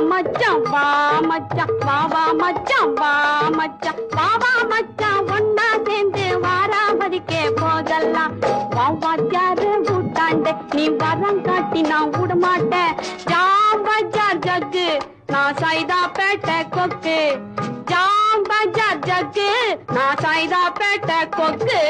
மச்சான் வா மச்சான் வா வா மச்சான் வா மச்சான் வா வா மச்சான் ஒன்னா சேர்ந்து வாராமதிக்கே போகலாம் வாத்தியாரு கூட்டாண்ட நீ வரம் காட்டி நான் விட மாட்டேன் ஜாம் பஜார் ஜக்கு நான் சைதா பேட்டை கொக்கு ஜாம் பஜார் ஜக்கு நான் சைதா பேட்டை கொக்கு